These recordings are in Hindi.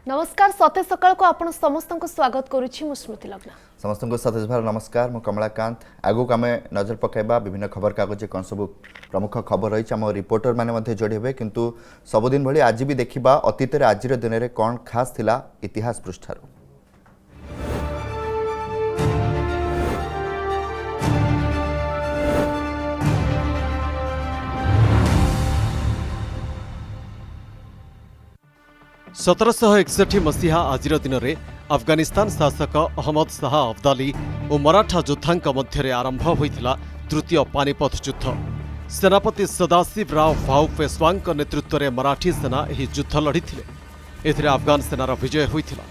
नमस्कार सते सकाल को आपण समस्त को स्वागत करुछि मु स्मृति लग्न समस्त को सतेज भार नमस्कार मु कमलाकांत आगुक आम नजर पकाइबा विभिन्न खबर कागज कौन सब प्रमुख खबर रही आम रिपोर्टर मैंने जोड़ी हे किंतु सबुदिन भली आज भी देखा अतीत आज दिन में कौन खास थिला इतिहास पृष्ठार। सतरशह 61 मसीहा आज दिन में अफगानिस्तान शासक अहमद शाह अब्दाली और मराठा योद्धा मध्य आरंभ होता तृतीय पानीपत युद्ध। सेनापति सदाशिव राव भाऊ पेशवांक नेतृत्व में मराठी सेना यह युद्ध लड़ी एथिरे अफगान सेनार विजय होता।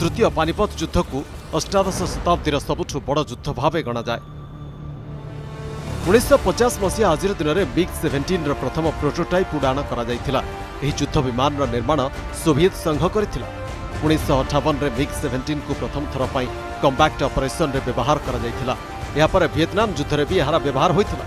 तृतीय पानीपत युद्ध को अष्टादश शताब्दीर सबुठु बड़ युद्ध भाव गणाए। 1950 मसीहा आज दिन में मिग 17 प्रथम प्रोटोटाइप उड़ाण करा युद्ध विमान निर्माण सोवियत संघ करथिला। 1958 में मिग 17 को प्रथम थर पर कम्बैक्ट ऑपरेशन रे व्यवहार करा जायथिला। या पर वियतनाम युद्ध रे भी यार व्यवहार होइथिला।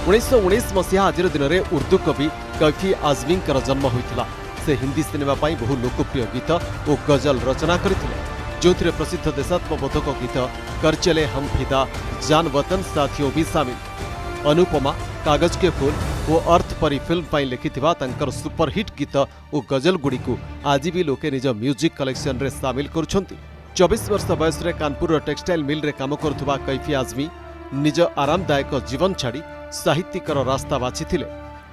1919 मसीहा आज दिन में उर्दू कवि कैफी आजमी जन्म होइथिला। से हिंदी सिनेमा पाई बहु लोकप्रिय गीत और गजल रचना करथिले जो प्रसिद्ध देशात्मबोधक गीत कर चले हम फिदा जान वतन साथियों भी सामिल। अनुपमा कागज के फूल और अर्थ परी फिल्म पर लिखिथिबा तंकर सुपरहिट गीत और गजल गुड़ी को आज भी लोके निज म्यूजिक कलेक्शन रे शामिल करुछंती। 24 वर्ष बयस रे कानपुर टेक्सटाइल मिल रे काम करुथुबा कैफी आजमी निज आरामदायक जीवन छाड़ी साहित्यिकर रास्ता बाछिथिले।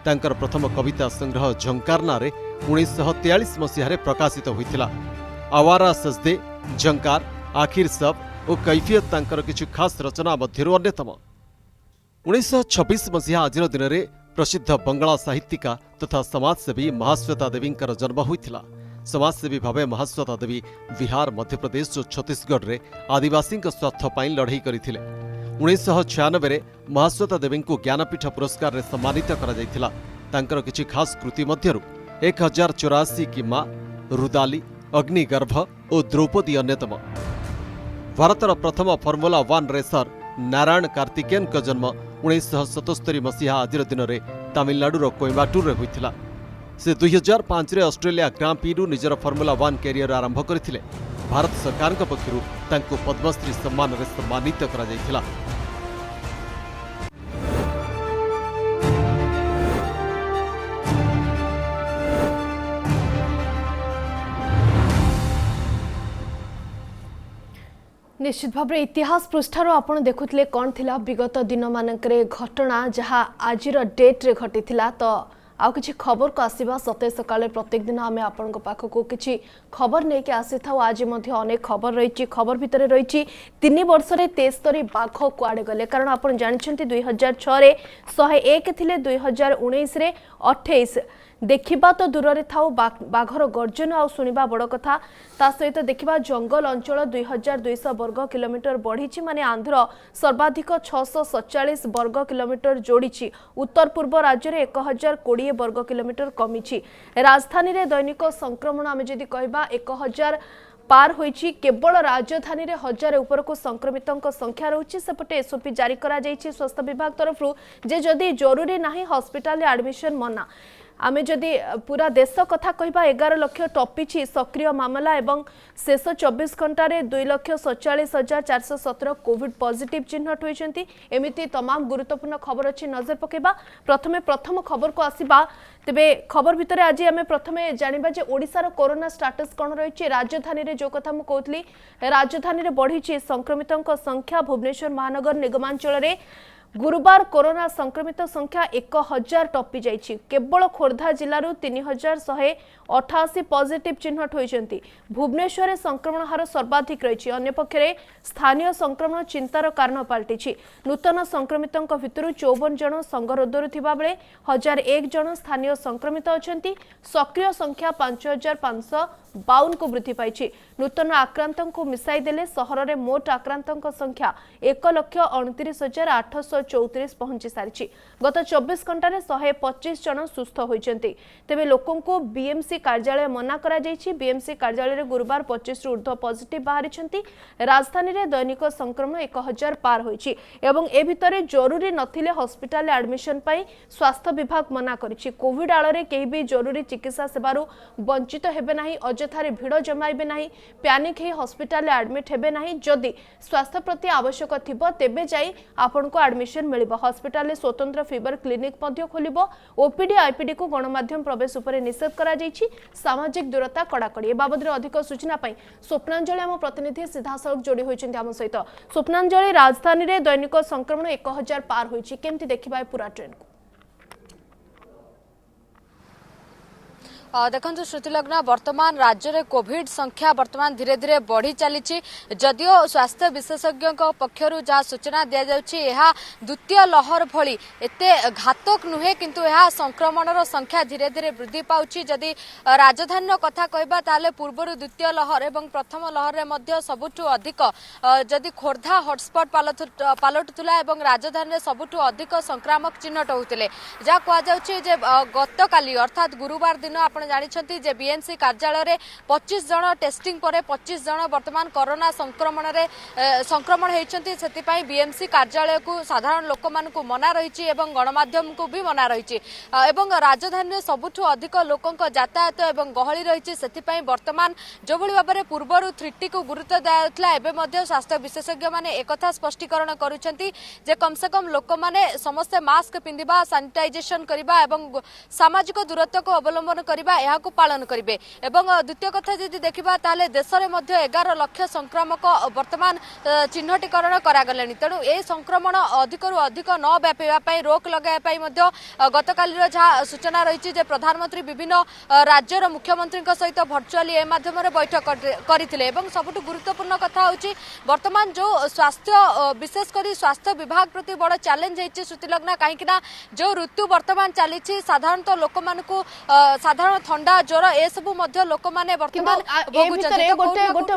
तंकर प्रथम कविता संग्रह झंकार नारे 1943 मसीह रे प्रकाशित होइथिला। आवारा सजदे झंकार आखिर सब और कैफियत तंकर किछु खास रचना मध्यरु अन्यतम। 1926 मसीहा आज दिन में प्रसिद्ध बंगाला साहित्यिका तथा समाजसेवी महाश्वेता देवी जन्म होता। समाजसेवी भावे महाश्वेता देवी बिहार मध्यप्रदेश और छत्तीसगढ़ में आदिवासी स्वार्थ पर लड़ई करते। 1996 में महाश्वेता देवी को ज्ञानपीठ पुरस्कार रे सम्मानित कर किछि खास कृति मध्यरु 1084 की माँ, रुदाली, अग्निगर्भ और द्रौपदी अन्यतम। भारतर प्रथम फॉर्मूला 1 रेसर नारायण कार्तिकेयन का जन्म 1977 मसीहा आज दिन में तमिलनाडुर कोयम्बाटूर में होता। से 2005 ऑस्ट्रेलिया ग्रां पीरु निजर फॉर्मूला 1 कैरियर आरंभ करथिले। भारत सरकार पक्षरु तांको पद्मश्री सम्मान रे सम्मानित करा जायथिला। निश्चित भाव में इतिहास पृष्ठार आपण देखुले कौन थिला विगत दिन मानकरे घटना जहाँ आज डेट रे घटी थिला। तो आउ किछि खबर को आसीबा सते सकाळे प्रत्येक दिन आमे आपण को पाख को किछि खबर नै के आसी था। आज मध्य अनेक खबर रही खबर भितर रही 3 वर्ष रे 73 बाघ कुआडे गले कारण आपण जानिछंती 2006 रे 101 थिले 2019 रे 28 देखिबा तो दूर रे थाउ बाघर गर्जन आ सुनिबा बड़ कथा। ता सहित देखिबा जंगल अंचल 2200 वर्ग किलोमीटर बढ़ी माने आंध्र सर्वाधिक 647 वर्ग किलोमीटर जोड़ी। उत्तर पूर्व राज्य रे 1020 वर्ग किलोमीटर कमी। राजधानी रे दैनिक संक्रमण आमे जदि कहबा 1000 पार होईची। केवल राजधानी रे 1000 ऊपर को संक्रमितों संख्या रही। सेपटे एसओपी जारी करा जायछि स्वास्थ्य विभाग तरफ जे जदि जरूरी नाही हॉस्पिटल रे एडमिशन मना। आमे जदि पूरा देश कथा कहबा 11 लाख टपिछि सक्रिय मामला एवं शेष 24 घंटा रे 2,47,417 कोविड पॉजिटिव चिन्हट होइछंती। एमिति तमाम गुरुत्वपूर्ण खबर अछि नजर पकेबा। प्रथम खबर को आसीबा तेबे खबर भितरे आज आमे प्रथमे जानिबा जे ओडिसार कोरोना स्टेटस कोन रहिछि। राजधानी रे जो कथा मु कहतली राजधानी रे बढ़िछि संक्रमितों संख्या। भुवनेश्वर महानगर निगमांचल रे गुरुवार कोरोना संक्रमित संख्या 1000 टपी जाइछि। केवल खोर्धा जिलू 3188 पॉजिटिव चिन्हट होइछंती। भुवनेश्वर में संक्रमण हार सर्वाधिक रही। अन्य पक्षरे स्थानीय संक्रमण चिंतार कारण पलटिछि। नूतन संक्रमितों भितर 54 जन संगरोधर थिबा बेले 1001 जन स्थानीय संक्रमित अछंती। सक्रिय संख्या 5552 को वृद्धि पाई। नूतन आक्रांतों को मिसाई देले सहर में मोट आक्रांतों संख्या 1,29,800 34 पहुंची सारी। गत 24 घंटे 125 जन सुस्थ होइचंती। तेबे लोकों को बीएमसी कार्यालय मना करा जायछि। बीएमसी कार्यालय रे गुरुवार 25 रु ऊर्ध्व पॉजिटिव बाहरिछंती। राजधानी रे दैनिक संक्रमण 1000 पार होइछि एवं ए भितरे जरूरी नथिले हॉस्पिटल एडमिशन पई स्वास्थ्य विभाग मना करिछि। कोविड आଳରେ केही भी जरूरी चिकित्सा सेवारू वंचित हेबे नाही, अजथारे भिड़ जमाइबे नाही, पैनिक हे हॉस्पिटल एडमिट हेबे नाही। जदि स्वास्थ्य प्रति आवश्यक थिबो तेबे जाई आपनको एडमिशन मिलिबो। हॉस्पिटल रे स्वतंत्र फीवर क्लिनिक मध्ये खोलिबो। ओपीडी आईपीडी को गणमाध्यम प्रवेश उपरे निषेध करा जायछि। सामाजिक दूरता कड़ाकड़ी। ए बाबद अधिक सूचना पई स्वप्नांजलि आम प्रतिनिधि सीधासळख जोड़ी होइछन्ती आम सहित। स्वप्नांजलि, राजधानी रे दैनिक संक्रमण 1000 पार होइछि, केमति देखिबा पूरा ट्रेंड को? देखो श्रुतिलग्न, वर्तमान राज्य में कोविड संख्या वर्तमान धीरे धीरे बढ़ी चली। जदियो स्वास्थ्य विशेषज्ञ पक्षर जहाँ सूचना दि जाए द्वितीय लहर भली एते घातक नुहे, किंतु यह संक्रमणर संख्या धीरे धीरे वृद्धि पाउछि। जदि राजधानी कथा कहबा ताले पूर्वर द्वितीय लहर एवं प्रथम लहर में मध्य सबुठु अधिक जदि खोर्धा हॉटस्पॉट पालटुला एवं राजधानी सबुठु अधिक संक्रामक चिन्हट होते जहाँ कहुचे गतकाली अर्थात गुरुवार दिन आप जानिछंती जे बीएमसी कार्यालय रे 25 जन टेस्टिंग परे 25 जन वर्तमान कोरोना संक्रमण हेइछंती। सेति पई बीएमसी कार्यालय को साधारण लोक मान को मना रहिछि एवं गणमाध्यम को भी मना रहिछि एवं राजधानी सबुठु अधिक लोकंक यातायात एवं गहली रहिछि। सेति पई वर्तमान जो भली भाबरे पूर्वरु 3T को गुरुत्व दियाउतला एबे मध्ये स्वास्थ्य विशेषज्ञ माने एकथा स्पष्टीकरण करूछंती जे कम से कम लोक माने समस्त मास्क पिंदिबा, सैनिटाइजेशन करबा एवं सामाजिक दूरत्व को अवलंबन करबा यह पालन करेंगे। द्वितीय कथा जदि देखा ताले देश में 11 लाख संक्रामक वर्तमान चिन्हटीकरण करागले। तेणु ए संक्रमण अधिक अधिक न व्यापाई रोक लगाई गतकाली जहाँ सूचना रही प्रधानमंत्री विभिन्न राज्यर मुख्यमंत्री सहित भर्चुआली ए माध्यम बैठक करते। सबुठ गुरुत्वपूर्ण कथा हूँ वर्तमान जो स्वास्थ्य विशेषकर स्वास्थ्य विभाग प्रति बड़ चैलेंज है श्रुतिलग्न, कहीं जो ऋतु वर्तमान चली साधारणतः लोक मानू साधारण ठंडा ज्वर ए सब लोक मैंने गोटे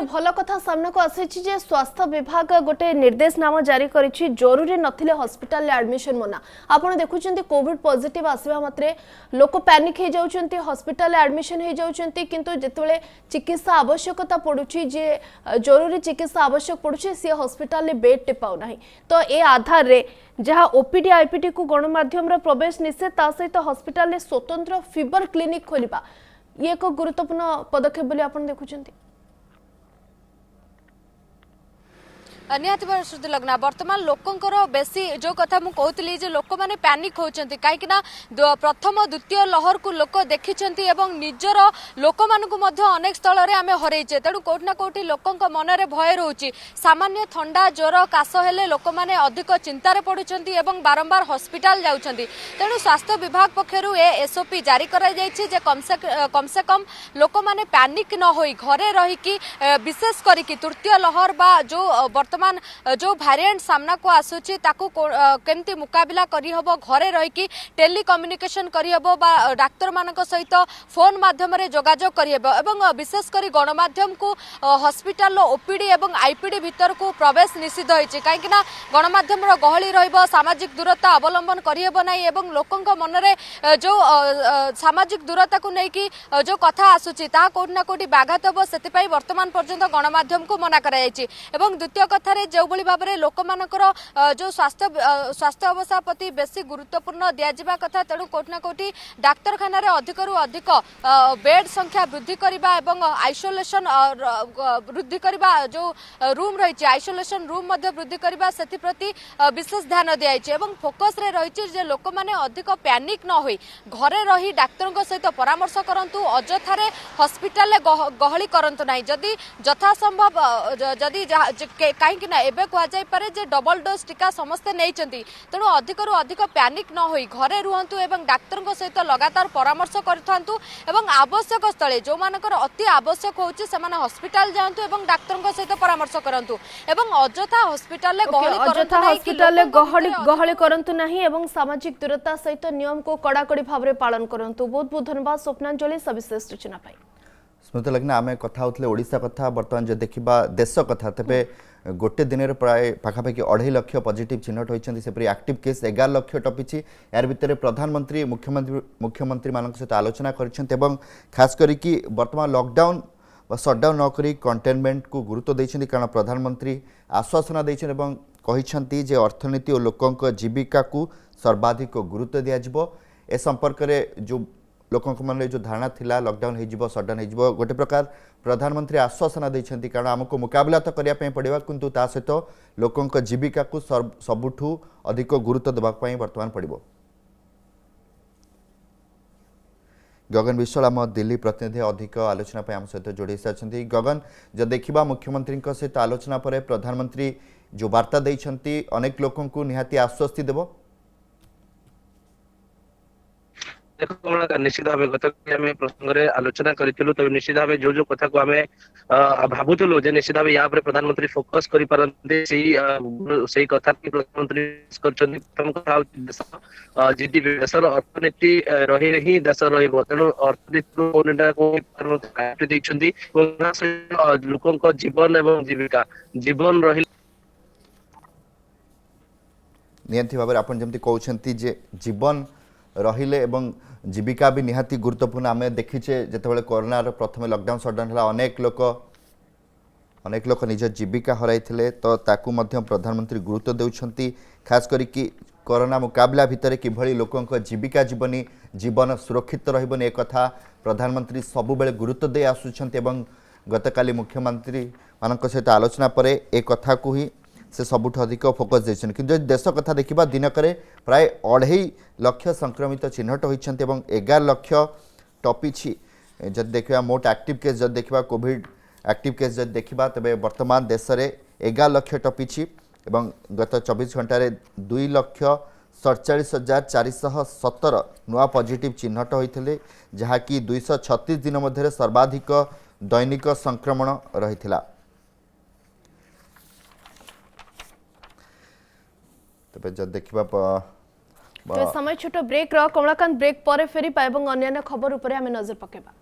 भल कथा सामना को आसी जे स्वास्थ्य विभाग गोटे निर्देशनामा जारी करिछि जरूरी नथिले हॉस्पिटल एडमिशन मना। आपण देखुछन्ती कोविड पॉजिटिव आसीबा मात्रे लोक पैनिक हे जाउछन्ती, हॉस्पिटल एडमिशन हे जाउछन्ती, किंतु जेतेबेले चिकित्सा आवश्यकता पडुछि जे जरूरी चिकित्सा आवश्यक पडुछि से हॉस्पिटल ले बेड टे पाउ नाही। तो ए आधार रे जहाँ ओपीडी आईपीडी को गणमाध्यम प्रवेश निषेध ता सहित हॉस्पिटल में स्वतंत्र फीवर क्लिनिक खोलिबा ये एक गुरुत्वपूर्ण पदक्षेप बोली आपण देखुछन्ती। निहाती श्रुति लग्ना वर्तमान लोकंकर बेसी जो कथा मु कहूली जे लोक माने पैनिक होचंती कहीं प्रथम द्वितीय लहर को लोक देखिछंती एवं निजर लोक मानकु मध्य अनेक स्थल रे आमे हरैछे। तेणु कोठी ना कोठी लोकंक मनरे भय रहउची। सामान्य ठंडा ज्वर काश हेले लोक माने अधिक चिंतार पडुछंती एवं बारंबार हॉस्पिटल जाउछंती। तेणु स्वास्थ्य विभाग पक्षरु ए एसओपी जारी करा जायछि जे कम से कम लोक माने पैनिक न होई घरे रही कि विशेष करी तृतीय लहर बा जो वर्तमान जो वेरिएंट सामना को आसुची ताकू केमती मुकाबला करी हबो, घरे रही कि टेली कम्युनिकेशन करी हबो बा डाक्टर मानक सहित फोन माध्यम रे जोगाजोग करी हबो एवं विशेष करी गणमाध्यम को हॉस्पिटल ओपीडी एवं आईपीडी भीतर को प्रवेश निषिद्ध होइछि। काहेकि ना गणमाध्यम रो गहली रहइबो, सामाजिक दूरता अवलंबन करी हबो नै एवं लोकंक मनरे जो सामाजिक दूरता को नै कि जो कथा आसुची ता कोठी ना कोठी व्याघात हबो। सेति पई वर्तमान पर्यंत गणमाध्यम को मना करा जायछि। एवं द्वितीय कथा जो भली भाव में लोक मानकर जो स्वास्थ्य अवस्था प्रति बेसी गुरुत्वपूर्ण दिया कथा। तेणु कोठी ना कोठी डाक्तरखाना रे अधिक रु अधिक बेड संख्या वृद्धि करबा एवं आइसोलेशन वृद्धि करबा जो रूम रही आइसोलेशन रूम मध्ये वृद्धि करबा सेति प्रति विशेष ध्यान दिया एवं फोकस रे रही जे लोक माने अधिक पैनिक न होई घरे रही डाक्तर सहित परामर्श करंतु, अजथारे हॉस्पिटल ले गहली करंतु नाही। जदि यथा संभव जदि कहीं एबे कह जाय पारे जे डबल डोज टीका समस्ते नैचंती। तेणु अधिक रु अधिक पैनिक न होई घरे रुहंतु एवं डाक्तर सहित लगातार परामर्श करथांतु एवं आवश्यक स्थले जो मानकर अति आवश्यक होउची सेमाने हॉस्पिटल जांतु एवं डाक्तर सहित परामर्श करंतु एवं अजथा हॉस्पिटल ले गहली करंतु नाही एवं सामाजिक दूरता सहित नियम को कड़ाकड़ी भाव में पालन करंतु। बहुत बहुत धन्यवाद स्वप्नांजलि सविशेष सूचना पाई। स्मृति लग्न आम कथा होते ओडिशा कथा बर्तमान जो देखा देश कथा तेरे गोटे दिन प्राय पाखापाखि 2.5 लाख पॉजिटिव चिन्हट होती सेपरी एक्टिव केस 11 लाख टपिछि। यार भितर प्रधानमंत्री मुख्यमंत्री मान सहित आलोचना कर खास करी वर्तमान लॉकडाउन सटडाउन नक कंटेनमेंट को गुरुत्व देइछन्ति कारण प्रधानमंत्री आश्वासन देइछन्ति जे अर्थनीति और लोकों जीविका को सर्वाधिक गुरुत्व दिया ए संपर्क में जो लोकों मन जो धारणा थिला लॉकडाउन हो सटडाउन हो गोटे प्रकार प्रधानमंत्री आश्वासन देइछन्ति कारण आमको मुकाबला तो करने पड़ेगा किंतु ता सहित लोकों जीविका को सबुठू अधिक गुरुत्व देवाई वर्तमान पड़ो। गगन विश्वाल आम दिल्ली प्रतिनिधि अधिक आलोचना आम सहित जोड़ी सारी। गगन जब देखा मुख्यमंत्री सहित आलोचना पर प्रधानमंत्री जो वार्ता देइछन्ति अनेक लोकों को निहाती आश्वस्ति देव। देखो निश्चित भाव गत प्रसंग में आलोचना करूँ तो निश्चित भाव जो कथा को आम भावुलु निश्चित भाव या प्रधानमंत्री फोकस कर कथा प्रधानमंत्री प्रथम कथा जीडीपी देशर अर्थनीति रही ही देश तेणु अर्थनीति लोकों जीवन एवं जीविका जीवन रही निहाती भाव आप जमी कहते जे जीवन रहिले एवं जीविका भी निहाती गुरुत्वपूर्ण आम देखीचे जितेबाला कोरोना प्रथम लॉकडाउन सटडाउन है अनेक लोक निज जीविका हराई तो ताकू मध्य प्रधानमंत्री गुरुत्व देउछन्ति खास करी कोरोना मुकाबला भितर किभली लोकों जीविका जीवनी जीवन सुरक्षित रहिबनी एक कथा प्रधानमंत्री सबुबेले गुरुत्व दे आसुछन्ति एवं गतकाली मुख्यमंत्री मानक सहित आलोचना पर एक कथा को ही से सबुठ अधिक फोकस देछन कि देश कथा देखिबा दिनक प्राय 2.5 लाख संक्रमित चिन्हट होइछन्ति एवं 11 लाख टपिछि। जब देखा मोट एक्टिव केस जब देखा कोविड एक्टिव केस जब देखा तबे वर्तमान देश में 11 लाख टपिछि एवं गत 24 घंटे 2,47,417 नुआ पॉजिटिव चिन्हट होइथिले जहाँकि 236 दिन मध्य सर्वाधिक दैनिक संक्रमण रहिथिला। तबे जब देखिबा तो समय छोट ब्रेक रो कमलाकांत ब्रेक पर फेरी पाएबं अन्य खबर उपरे हमें नजर पकेबा।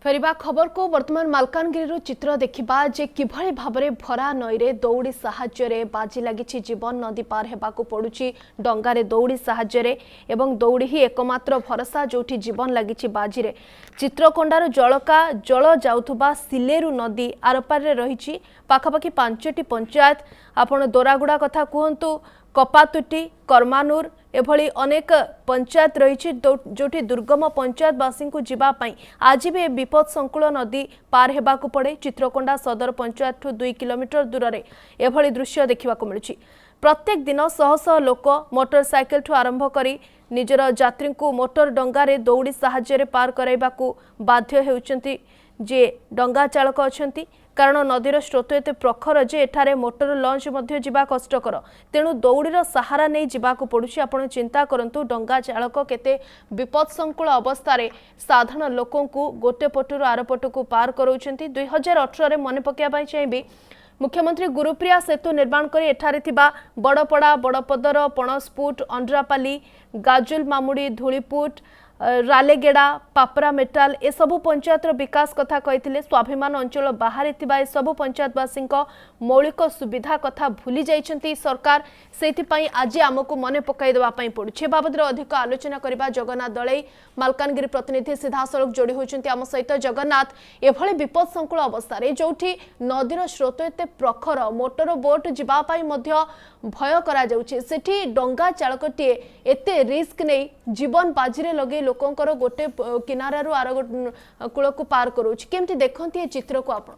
फेरिबा खबर को वर्तमान मालकानगिरी चित्र देखिबा जे किभली भाबरे भरा नईरे दौड़ी साहाय्य बाजी लगी जीवन नदी पार हेबाकु पड़ुची डंगारे दौड़ी साहाय्य एवं दौड़ी ही एकमात्र भरसा जोठी जीवन लगी बाजी रे चित्रकोंडार जलका जल जाउथुबा सिलेरु नदी आरपार रे रहिची पाखापाखी 5टी पंचायत आपण दोरागुड़ा कथा कहतु कपातुटी कर्मानूर एभली अनेक पंचायत रही जोठी दुर्गम पंचायतवासी को जीवाई आज भी विपद संकुल नदी पार हेबाकु पड़े। चित्रकोंडा सदर पंचायत 2 किलोमीटर दूर से एभली दृश्य देखा मिलुछि। प्रत्येक दिन शह शह लोक मोटरसाइकेल ठू आरंभ करी निजर यात्री को मोटर डंगारे दौड़ी साहाय्य पार कराइबाकू बाध्य हेउचंती जे डंगा चालक अछंती कारण नदीर स्रोत एते प्रखर जे एठारे मोटर लंच मध्य जीवा कष्टकर तेणु दौड़ीर सहारा नहीं जीवाकू पड़ुछि। आपण चिंता करंतु डंगा चालक केते विपद संकुल अवस्था साधारण लोकों को गोटे पटुर आर पटकू पार कराउछंती। 2018 रे मन पकेबा चाहिबी मुख्यमंत्री गुरुप्रिया सेतु निर्माण कर एठारे थिबा बड़पड़ा बड़पदर पणसपुट अंड्रापाली गाजुल मामुड़ी धूलीपुट रालेगेड़ा पापरा मेटाल ए सबु पंचायतर विकास कथा कही स्वाभिमान अंचल बाहर ए सबु पंचायतवासी मौलिक सुविधा कथा भूली जाइछंती सरकार से आज आमको मन पकई देवाई पड़ुछे। बाबद अधिक आलोचना करबा जगन्नाथ दलई मालकानगिरी प्रतिनिधि सीधासलख जोड़ी होइछंती आम सहित। जगन्नाथ एभली विपद संकुल अवस्था जोठी नदीर स्रोत एते प्रखर मोटर बोट जीवाई मध्य भय करा जाउछे सेठी डंगा चालकटीए एते रिस्क नहीं जीवन बाजी लगे लोकंकर गोटे किनारारू आर कूल को पार करूछ केमती देखंती ए चित्र को आपण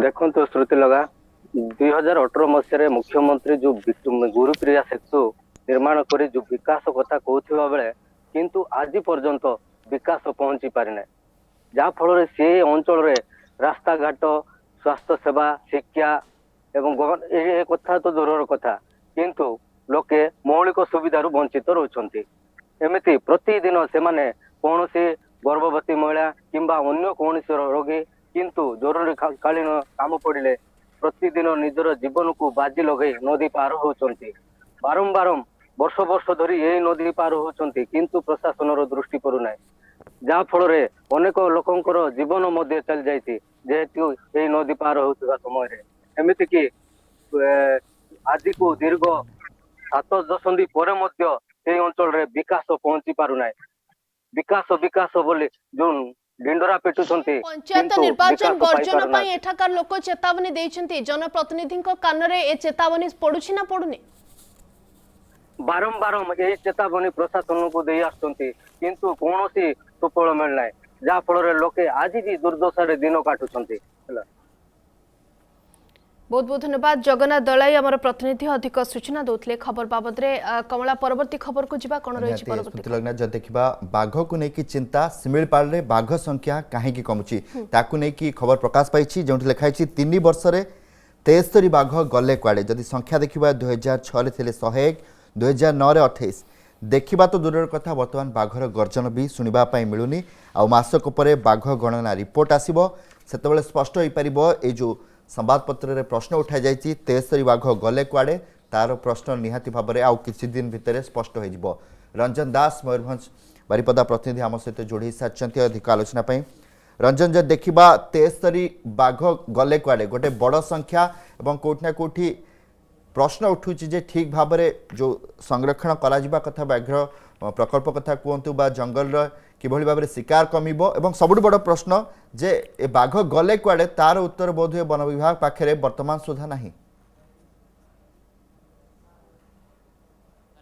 देखंतु श्रुति लगा 2018 मसीह मुख्यमंत्री जो गुरुप्रिया सेतु निर्माण करे जो विकास कथा कहथिबा बेले किंतु आज पर्यंत विकास पहुंची पारिने जा फल से अंचल रे रास्ता घाट स्वास्थ्य सेवा शिक्षा एवं ए कथा तो दूर कथा किंतु लोके मौलिक सुविधारू वंचित रहउछंती। एमिति प्रतिदिन से माने कौन से गर्भवती महिला किंबा अन्य कौन रोगी किंतु जरूरी कालीन काम पड़े प्रतिदिन निजर जीवन को बाजी लगे नदी पार होती बारंबार वर्ष वर्ष धरी यही नदी पार होती किंतु प्रशासन दृष्टि पड़ूना जहाँ फल अनेक लोकंकर जीवन मध्य चली जाती जेहेतु यही नदी पार होता समय एमती कि आज को दीर्घ 7 दशंधि पर अंचल विकास पहुंची पारुना विकास विकास बोली जो डिंडरा पिटुछंती पंचायत निर्वाचन वर्जन ପାଇଁ ଏଠାକାର ଲୋକ ଚେତାବନୀ ଦେଇଛନ୍ତି जनप्रतिनिधिଙ୍କ କାନରେ ଏ ଚେତାବନୀ ପଡୁଛି ନା ପଡୁନି बारंबार यही चेतावनी प्रशासन को दे आसुंती किंतु कौन सी सुफल मिलना जहाँ फल लोके आज भी दुर्दशा दिन काटुछंती बहुत बहुत धन्यवाद जगन्नाथ दलाई आमर प्रतिनिधि अधिक सूचना दौले खबर बाबद कमला परवर्ती खबर को जीवा कौन रही स्मृति लग्ना जब देखा बाघ को लेकिन चिंता शिमिलपाल रे बाघ संख्या कहीं कमुची ताकू नहीं खबर प्रकाश पाई जो लिखाई 3 वर्ष 73 बाघ गले कुआड़े जदि संख्या देखा 2006 थे 101 2009 28 देखा तो दूर कथा बर्तमान बाघर गर्जन भी शुणापी मिलूनी आसक पर बाघ गणना रिपोर्ट आसो से स्पष्ट हो पार ये जो संवादपत्र प्रश्न उठा जाइए 73 बाघ गले कुआड़े तार प्रश्न निहाती भाव में आउ किसी दिन भितर स्पष्ट हो रंजन दास मयूरभंज बारिपदा प्रतिनिधि आम सहित जोड़ी सारी अधिक आलोचना रंजन जब देखा 73 बाघ गले कुआड़े गोटे बड़ संख्या और कौटना कौटी प्रश्न उठुची जे ठीक भाव में जो संरक्षण करा कथा व्याघ्र प्रकल्प कथा कहतु बा जंगल किभली भाव में शिकार कमिबो एवं सबुठ बड़ प्रश्न जे ए बाघ गले कुआड़े तार उत्तर बोध वन विभाग पाखे वर्तमान सुधा नहीं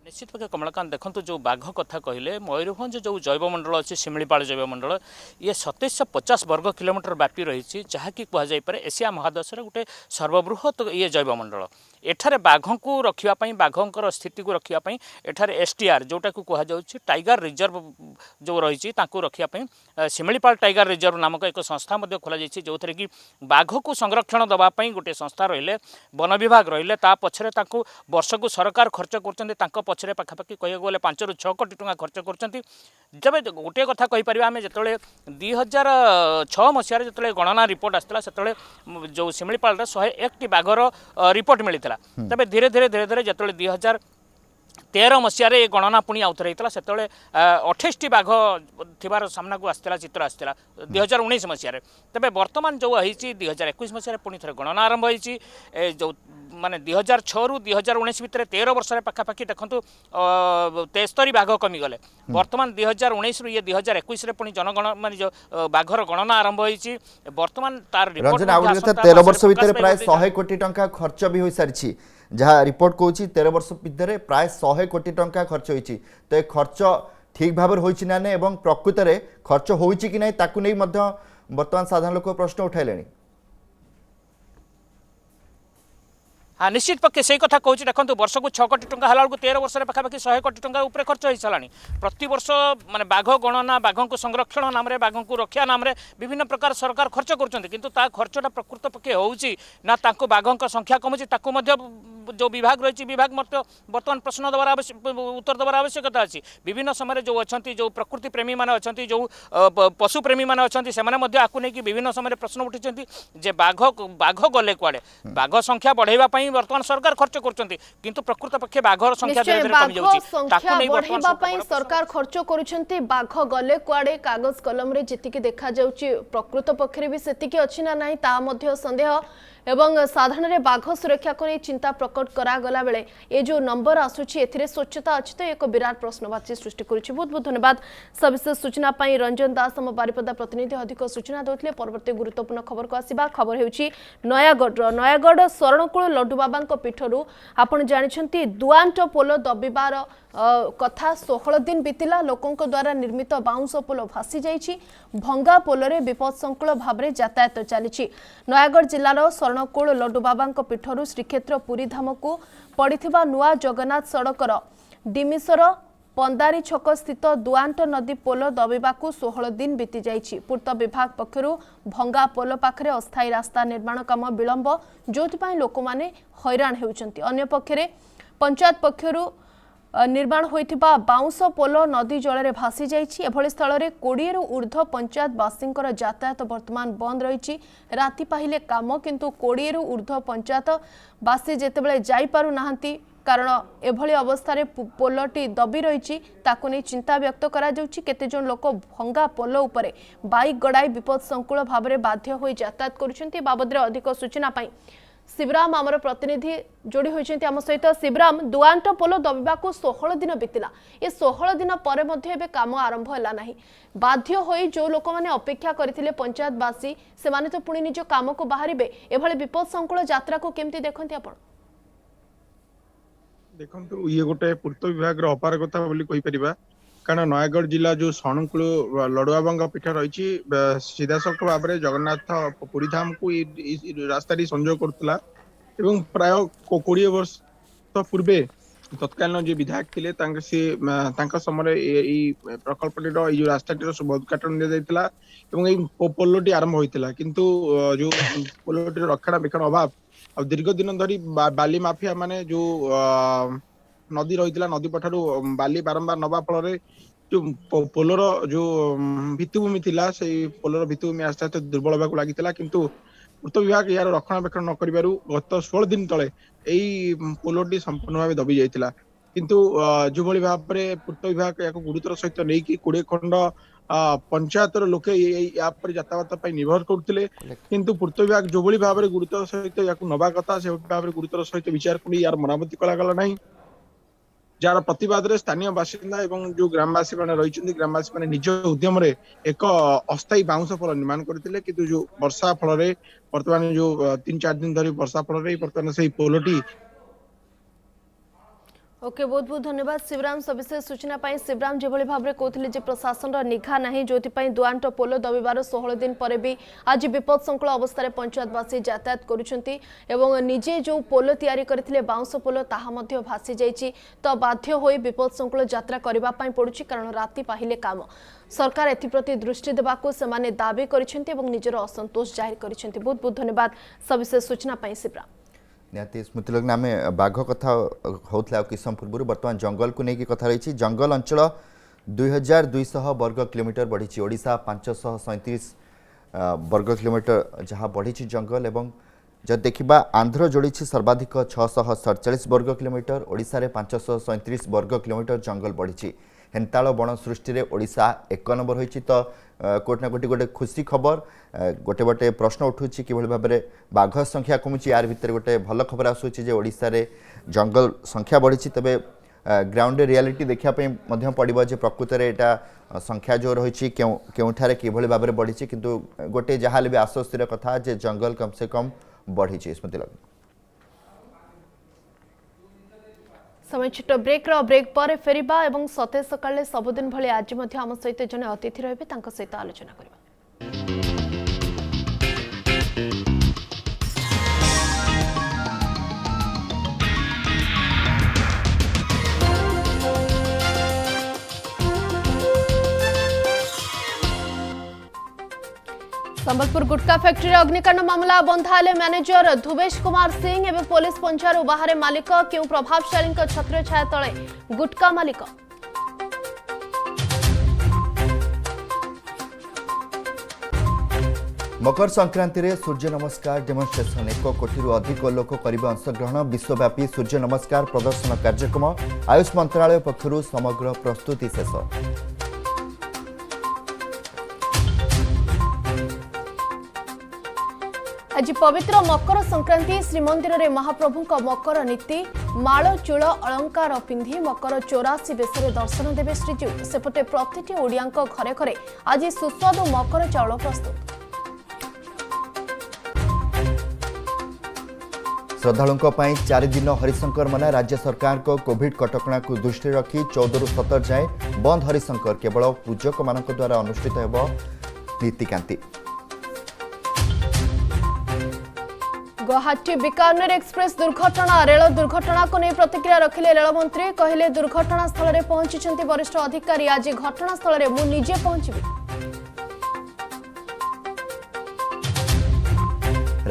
निश्चित भाव कमलाकांत देखो जो बाघ कथा कहले मयूरभंज जो जैवमंडल अच्छे शिमिलीपाल जैवमंडल ये 2750 वर्ग किलोमीटर व्यापी रही जहाँकि कहुपर एशिया महादेश गोटे सर्वबृहत ये जैवमंडल एठारे बाघ को रखापी बाघर स्थिति को रखापी एठारे एसटीआर जोटा को कहुच्छे टाइगर रिजर्व जो रही रखापी शिमिलीपाल टाइगर रिजर्व नामक एक संस्था खोल जो थे कि बाघ को संरक्षण दवापाई गोटे संस्था रहिले वन विभाग रहिले ता पछरे वर्ष को सरकार खर्च कर पछरे पाखापाखि कह गले 5 ରୁ 6 कोटी टंका खर्च कर जब गोटे कथा कहीपर आम जो 2006 मसीह जो गणना रिपोर्ट आसाला से जो शिमिलीपाल 101 बाघर रिपोर्ट मिलता तबे धीरे धीरे धीरे धीरे जो 2013 मसीह ये गणना पुणी आउ थे होता से 28 बाघ थिबार सामना को आसला चित्र आसला 2019 मसीह तेज बर्तमान जो होती 2021 मसीह पुणी थे गणना आरंभ होती जो माने 2006 ରୁ 2019 भितर 13 वर्ष पाखापाखि देखो 73 बाघ कमिगले बर्तमान 2019 ରୁ ये 2021 रे पुणी जनगण माने जो बाघर गणना आरंभ होती बर्तमान तार रिपोर्ट 13 वर्ष भितर प्राय 100 कोटी टंका खर्च भी हो सारी जहाँ रिपोर्ट कहूँ 13 वर्ष भितर प्राय 100 कोटी टंका खर्च होती तो ये खर्च ठीक भाव होना ना एवं प्रकृत में खर्च हो कि नहीं ताकू नहीं बर्तमान साधारण लोक प्रश्न उठाइले हाँ निश्चित पक्षे से कथा कहूँ देखो वर्ष को 6 कोटी टंका है 13 वर्ष पाखापाखि 100 कोटी टंका ऊपर खर्च हो सारा प्रति वर्ष माने बाघ गणना बाघ को संरक्षण नाम बाघ को रक्षा नाम विभिन्न प्रकार सरकार खर्च कर खर्चटा प्रकृत पक्षे होना बाघ संख्या कमुची जो विभाग रही विभाग बर्तमान प्रश्न दबार उत्तर दबार आवश्यकता अच्छी विभिन्न समय जो अच्छा जो प्रकृति प्रेमी मैंने अच्छा जो पशु प्रेमी मैंने अच्छा से आपको नहीं विभिन्न समय प्रश्न उठी जे बाघ गले कुआड़े बाघ संख्या बढ़ाई बर्तमान सरकार खर्च कर प्रकृत पक्षे बाघर संख्या धीरे धीरे कमी जाऊँगी सरकार खर्च करुछंती बाघ गले कुआड़े कागज कलम रे जेतिकी देखा जाउची प्रकृत पक्षरे भी सेतिकी अछि ना नाही ता मध्ये संदेह एवं साधारण रे बाघ सुरक्षा को चिंता प्रकट करा गला बेले ये जो नंबर आसुची एथिरे स्वच्छता अछि तो एक विराट प्रश्नवाची सृष्टि करुछि बहुत बहुत धन्यवाद सविशेष सूचना पाई रंजन दास हम बारिपदा प्रतिनिधि अधिक सूचना दोतले परवर्ती गुरुत्वपूर्ण खबर को आसीबा खबर हेउची नयागढ़ शरणकुल लड्डू बाबांको पीठरू आपण जानिछंती दुआंट पोल दबिबार कथा 16 दिन बीतिला लोकों द्वारा निर्मित बाउंस पोल भासी जाइछि भंगा पोलरे विपदसंकुल भाव यातायात चली नयागढ़ जिलार शरणकुल लड्डू बाबांको पीठरू श्रीक्षेत्र पुरी धाम को पड़िथिबा नुआ जगन्नाथ सड़कर डिमिसर पंदारी छक स्थित दुआंट नदी पोल दबिबाकू 16 दिन बीती जाइछि पूर्त विभाग पक्षरु भंगा पोल पाखरे अस्थायी रास्ता निर्माण काम विलंब जोथि लोक माने हैरान हेउचंती अन्य पक्षरे पंचायत पक्षरु निर्माण होइथिबा बाउंस पोल नदी जल में भासी जाइछि। एभଳି स्थल 20 रु ऊर्ध्व पंचायतवासींकर यातायात वर्तमान बंद रही। राति पाहिले काम किंतु 20 रु ऊर्ध्व पंचायतवासी जेतेबेले जाई पारु नाहंती कारण एभଳି अवस्था पोलटी दबी रही ताकू नहीं चिंता व्यक्त करा जाउछि। केतेजन लोक भंगा पोल उपरे बाइक गड़ाई विपद संकुल भाव में बाध्य होई यातायात करुछंती। बाबद अधिक सूचना पाई शिवराम आमर प्रतिनिधि जोड़ी होइछंती आम सहित। शिवराम, दुआंट पोल दबिबा को 16 दिन बीतला। ये 16 दिन पर मध्य एबे काम आरंभ होला नाही। बाध्य होई जो लोक माने अपेक्षा करथिले पंचायतवासी से माने तो पुणी निज काम को बाहरिबे। एभଳି विपद संकुल यात्रा को केमती देखंती आपण? देखो ये गोटे पूर्त विभाग अपारगता बोली कहि परिबा कारण नयगढ़ जिला जो सणुकूल लड़ुआबंग पीठ रही सीधासख भाव में जगन्नाथ पुरी धाम को रास्ता संजोग करुला प्राय 20 वर्ष पूर्वे तत्कालीन जो विधायक थे समय प्रकल्पटी रास्ताटी शुभ उद्घाटन दिया पोलोटी आरंभ होता किंतु जो पोलोटी रक्षणाबेक्षण अभाव और दीर्घ दिन धरी बाली माफिया माने जो नदी रही नदी पठार बाली बारंबार नवा फल जो पोलर जो भित्तिभूमि थिला से पोलर भित्तिभूमि आस्ते आस्ते दुर्बल होगा लगी किंतु पूर्त विभाग यार रक्षणाबेक्षण न करिबारु गत 16 दिन तले एई पोलटी संपूर्ण भाव दबी जाइतिला किंतु जो भली भाव में पूर्त विभाग या गुरुतर सहित नहीं कि 20 खंड पंचायतर लोके यातायात निर्भर करते किंतु पूर्त विभाग जो भली भाव में गुरुतर सहित या नवा कथा से भाव में गुरुतर सहित विचार कर यार मरामती कलागला नहीं जार प्रतिवाद रे स्थानीय बासिंदा एवं जो ग्रामवासी मैंने रही ग्रामवासी मैंने निज उद्यम रे एक अस्थायी बाउंस पोल निर्माण करते किंतु जो वर्षा फल वर्तमान जो 3-4 दिन धरी वर्षा फल वर्तमान से पोलटी ओके बहुत बहुत धन्यवाद शिवराम सविशेष सूचना पाई। शिवराम जो भाव में कहते प्रशासन निघा ना जो दुआंट पोल दबिबार 16 दिन पर भी आज विपद संकुल अवस्था पंचायतवासी यातायात करुँच निजे जो पोल तैयारी करथिले बाउंस पोल ताहा मध्य भासी जाइछि तो बाध्य होई विपद संकुल यात्रा करने पड़ुछि कारण राति पाहिले काम सरकार एप्रति दृष्टि देवाक से दाबी करिसेंति एवं निजर असंतोष जाहिर करिसेंति। बहुत बहुत धन्यवाद सविशेष सूचना पाई शिवराम। निहाती स्मृति लग्न आम बाघ कथा होता किछ समय पूर्व बर्तमान जंगल को लेकिन कथा रही जंगल अंचल 2200 वर्ग किलोमीटर बढ़ी ओडिशा 537 वर्ग किलोमीटर जहाँ बढ़ी जंगल एवं जब देखा आंध्र जोड़ी सर्वाधिक 647 वर्ग किलोमीटर ओडिशा रे 537 वर्ग किलोमीटर जंगल बढ़ी हेन्ताल बण सृष्टि में ओडिशा 1 नंबर होती तो कोटना कोटी गोटे खुशी खबर गोटे बटे प्रश्न उठूँ कि भाव में बाघ संख्या कमुची यार भितर गोटे भल खबर आसूँ जड़शा जंगल संख्या बढ़ी तेज ग्राउंड रियालिटी देखापी पड़ो जे प्रकृत में यहाँ संख्या जो रही क्योंठारे किभली भाव में बढ़ी किंतु गोटे जहाँ भी आश्वस्तिर कथा जे जंगल कम से कम बढ़ी स्मृति लग्न समय छोट ब्रेक पर फेरिबा एवं सतेज सकाळे सबुदिन भले आज आम सहित जने अतिथि रहिबे तांको सहित आलोचना करबा। संबलपुर गुटका फैक्ट्री अग्निकांड मामला बंधाले मैनेजर धुवेश कुमार सिंह एवं पुलिस पंचायत बाहर मालिक क्यों प्रभावशाली छत्र छाया तले गुटका मालिक। मकर संक्रांति रे सूर्य नमस्कार डेमोन्स्ट्रेशन 1 कोटी अधिक लोक करिबे अंशग्रहण विश्वव्यापी सूर्य नमस्कार प्रदर्शन कार्यक्रम आयुष मंत्रालय पक्षर समग्र प्रस्तुति शेष। आज पवित्र मकर संक्रांति श्रीमंदिर रे महाप्रभु मकर नीति माଳ चूल अलंकार पिंधि मकर 84 बेशरे दर्शन देवे श्रीजीव सेपटे प्रतिटी ओडिया घरे घरे आज सुस्वादु मकर चाउल प्रस्तुत। श्रद्धालुओं 4 दिन हरिशंकर मना राज्य सरकार को कोविड कटकणा को दृष्टि रखी 14 रु 17 जाए बंद हरिशंकर केवल पूजक मान द्वारा अनुष्ठित होब नीतिकांति। गुवाहाटी बीकानेर एक्सप्रेस दुर्घटना रेल दुर्घटना को नहीं प्रतिक्रिया रखिले रेल मंत्री कहले दुर्घटना स्थल में पहुंची वरिष्ठ अधिकारी आज घटना स्थल में मु निजे पहुंची।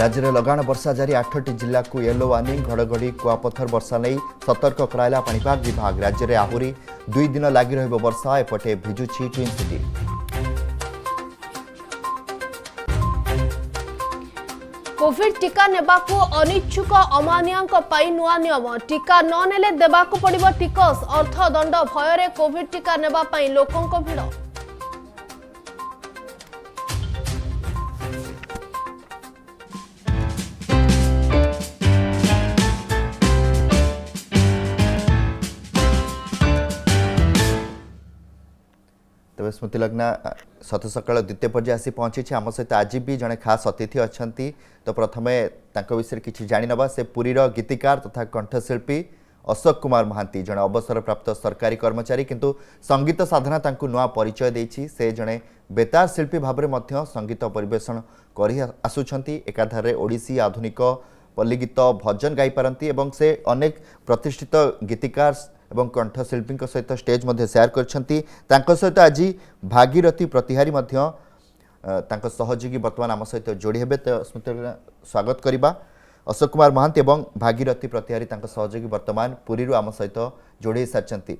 राज्य में लगाण वर्षा जारी 8टी जिला को येलो वार्निंग घड़घड़ी कुआपथर वर्षा नहीं सतर्क कराइला पाणीपाग विभाग राज्य में आहरी 2 दिन लगी रहिबो वर्षा एपटे भिजुछि ट्विन सिटी। कोविड टीका नेबाकू अनिच्छुक अमानियांक पई नुआ नियम टीका न नेले देबाकू पड़िबो टिकस अर्थदंड भୟରେ कोविड टीका नेबा पई लोकंक भिड़। तेज स्मृति लग्ना सत सकाल द्वितीय पर्याय आसी पहुंची आम सहित आज भी जड़े खास अतिथि अच्छा तो प्रथमे विषय किसी जाणीनवा से पुरीर गीतिकार तथा कंठशिल्पी अशोक कुमार महांती जड़े अवसर प्राप्त सरकारी कर्मचारी किंतु संगीत साधना तांकु नुआ परिचय देछि से जड़े बेतार शिल्पी भाव में संगीत परिवेषण कर आसुछंती एकाधारे ओडिसी आधुनिक पल्ली गीत भजन गाई पारंती एवं से अनेक प्रतिष्ठित गीतिकार एवं कंठशिल्पी सहित स्टेज मध्य शेयर करछंती तांको सहित आज भागीरथी प्रतिहारी मध्य तांको सहयोगी वर्तमान आम सहित जोड़ी हेबे तो स्मृति स्वागत करिबा अशोक कुमार महांती एवं भागीरथी प्रतिहारी तांको सहयोगी वर्तमान पुरी आम सहित जोड़ी सारछंती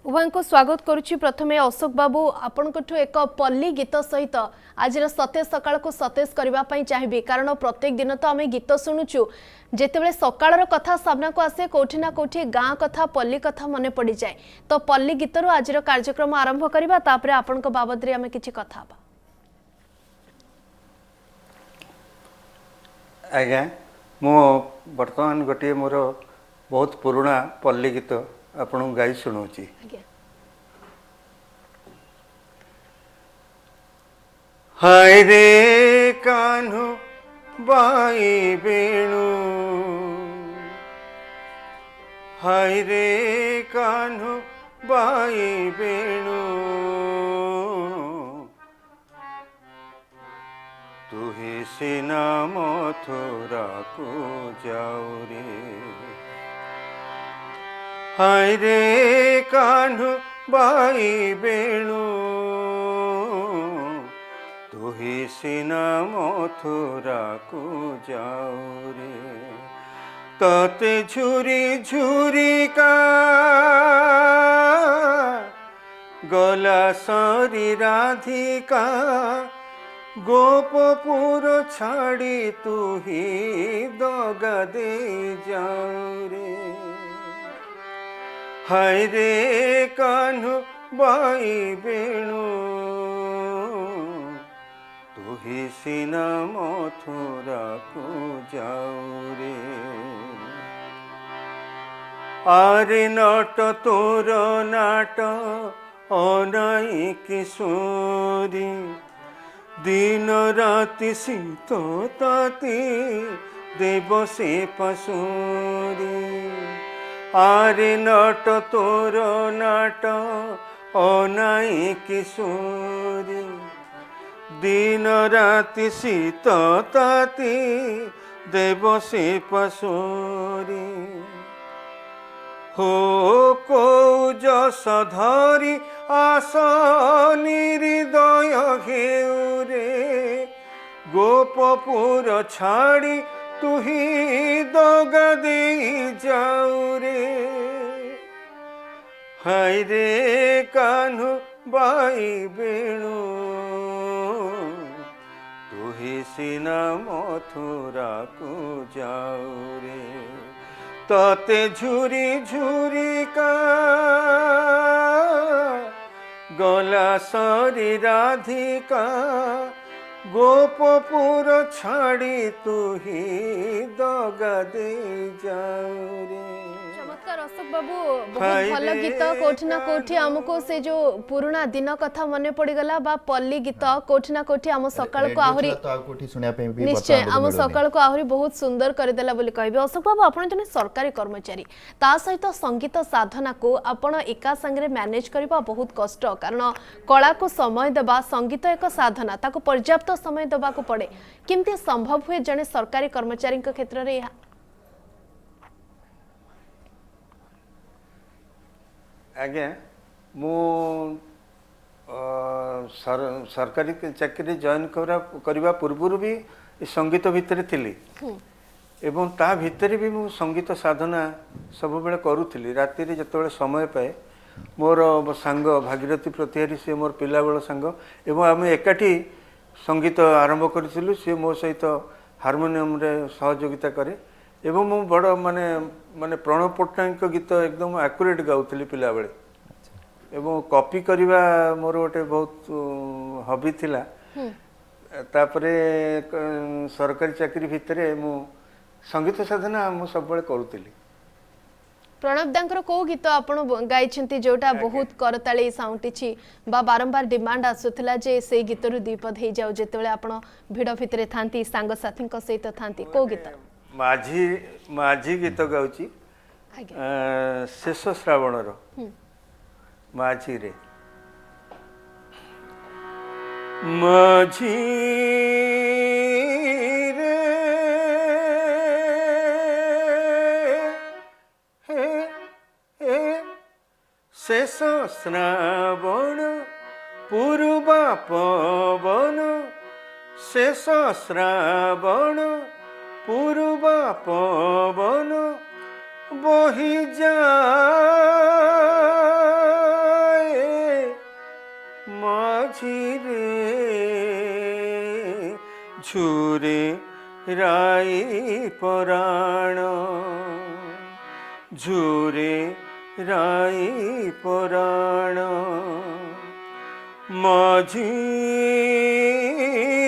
उभय को स्वागत करुच्ची। प्रथमे अशोक बाबू आपंठ एक पल्ली गीत सहित आज सतेज सकाळ को सतेज करने चाहिए कारण प्रत्येक दिन तो आम गीत शुणुचु जितेबाला सकाळर कथा सामना को आसे कोठी ना कोठी गाँ कथा पल्ली कथा मन पड़ जाए तो पल्ली गीतर आज कार्यक्रम आरंभ करवा तापर आपण बाबद रे आम किछि कथा बा। आज्ञा मो बर्तमान गोटे मोर बहुत पुराना पल्ली गीत आपन गाई शुणाऊँगी। हाय रे कान्हू बाई बेणु हाय रे कान्हू बाई बेणु तुहे सिना मथुरा को जाऊ रे हाय रे कान्हू बाई बेणु तुही सिना मथुरा को जाऊ रे तते झुरी झुरी का गला सरी राधिका गोपपुर छाड़ी तू ही दगा दे जाऊ रे हाय रे कान्हू बाई बेणु तू ही सिना मथुरा को जाऊ रे आरे नट तोर नाट अनाई किशोरी दिन राति शीत ताती देव से पशुरी आरे नट तोर नाट अनाई किशोरी दिन राति शीत ताती देव से पशुरी हो को जस धरी आस निर्दय हेउ रे गोपपुर छाड़ी तू ही दगा दे जाऊ रे हाय रे कान्हू बाई बेणु तू ही सिना मथुरा को जाऊ रे तते झुरी झुरी का गला सरी राधिका गोपपुर छाड़ी तू ही दगा दे जाऊ रे। चमत्कार अशोक बाबू बहुत भल गीत कोठी ना कोठी हमको से जो पुराना दिन कथा मन पड़गला बा पल्ली गीत कोठी ना कोठी आम सकाळ को आहुरी निश्चय आम सकाळ को आहुरी बहुत सुंदर करदेला बोली कहबे। अशोक बाबू आपण जने सरकारी कर्मचारी ता सहित संगीत साधना को आपण एका संगे मैनेज करबा बहुत कष्ट कारण कला को समय देबा संगीत एक साधना ताको पर्याप्त समय देबा को पड़े किमती संभव हुए जने सरकारी कर्मचारी क्षेत्र रे आज्ञा मु सरकारी चाकरी जॉइन करवा पूर्व भी संगीत भितर थिली एवं ता भितर भी मु संगीत साधना सब बेले करूली राति रे जतबेले समय पाए मोर सांग भागीरथी प्रतिहारी सी मोर पिला बेल सांग एवं आम एकाठी संगीत आरंभ करूँ सी मो सहित हारमोनियम रे सहयोगिता करे एवं मु बड़ माने माने प्रणव पट्टनायक गीत एकदम आक्युरेट गाउली पिला बेले एवं कॉपी करवा मोर गोटे बहुत हॉबी थिला तापरे सरकारी चाकरी भितर मु संगीत साधना मु सब बेले करूली प्रणव दांकर को गीत आपण गाइछंती जोटा बहुत करताली साउंटिछि बा बारंबार डिमांड आसुथला जे से गीत रु दीपद हे जाउ जेतेबेले आपण भिड भितरे थांती सांग साथी को सहित थांती को गीत माझी माझी गीत गाउची शेष श्रावण रो माझी रे माझी शेष श्रावण पूर्वा पवन शेष श्रावण पूर्वा पवन बही जाए माझी रे झुरे राई पराण झुरे राई पराण माझी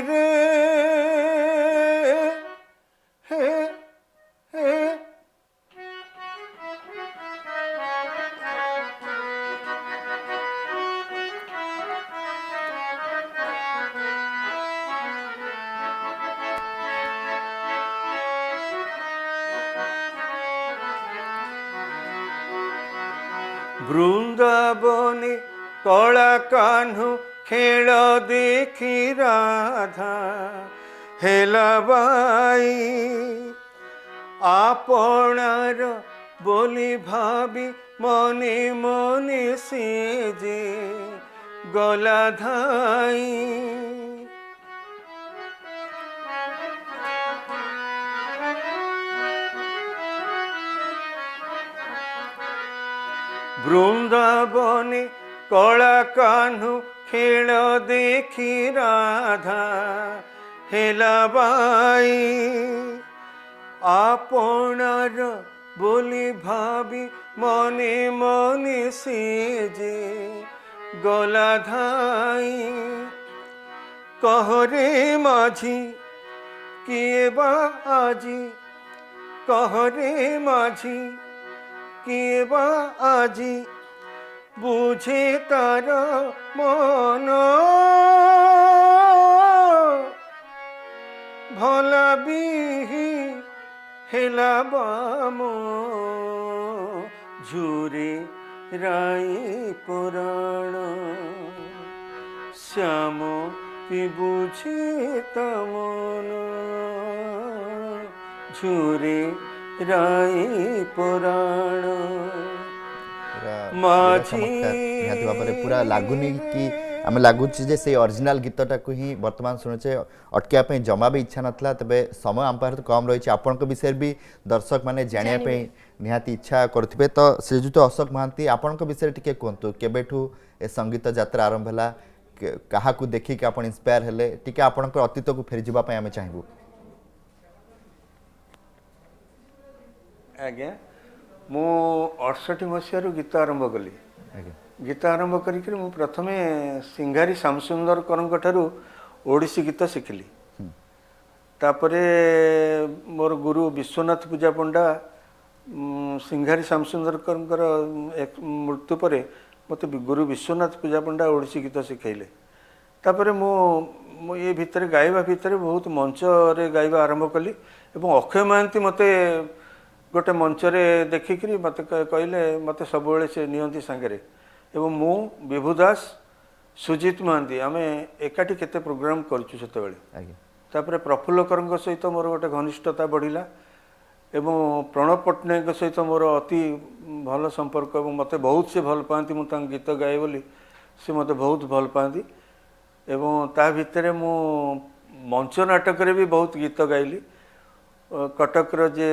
रे हे हे वृंदावने कला कान्हू खेल देखी राधा हेला बाई आपणार बोली भाभी मने मने से जे गला धाई वृंदावने कला कान्हू खेल देखी राधा हेला बाई आपणार बोली भाभी मने मने से जे गला धाई कहरे माझी किए बा आजी कहरे माझी किए बा आजी बुझे तार मन भला भी हेला बाम झुरे राई पुराण श्याम की बुझे तमन झुरे राई पुराण निहाती भाव पूरा लगुनि कि आम लगुच जे से ओरिजिनल गीतटा को ही वर्तमान शुणुचे अटकिया जमा भी इच्छा नाला तेरे समय आम पाखे तो कम रही आपण विषय भी दर्शक मैंने जानापी निहाती इच्छा करुवे तो श्रीजुत अशोक महांती आपण विषय टी कहतु केबेठू ए संगीत यात्रा आरंभ है क्या देखिक आप इन्स्पायर हेले टी आपण अतीत को फेरी जावाई आम चाहबू आज्ञा मु 68 मसीह गीत आरंभ कली गीत आरंभ करी मु प्रथमे सिंगारी श्यामसुंदर करंक ठारू ओडिसी गीत शिखिली तापरे मोर गुरु विश्वनाथ पूजा पंडा सिंगारी श्यामसुंदर करंकर मृत्यु पर मत गुरु विश्वनाथ पूजा पंडा ओडिसी गीत शिखाइले तापरे मु ये भितर गाइबा भितर बहुत मंच रे गाइबा आरंभ कली एवं अक्षय महांती मते गोटे मंच रे देखिकरी मत कहले मत सब से नियंती सांगरे एवं मु विभु दास सुजित महांती आम एकाठी केते प्रोग्राम करछु सेते बेले तापरे प्रफुल्ल करंग सहित मोर गोटे घनिष्ठता बढ़िला एवं प्रणव पट्टनायक सहित मोर अति भल संपर्क एवं मते बहुत से भल पाती मु गीत गाए बोली से मते बहुत भल पाती एवं ता भितर मु मंच नाटक भी बहुत गीत गाइली कटकर जे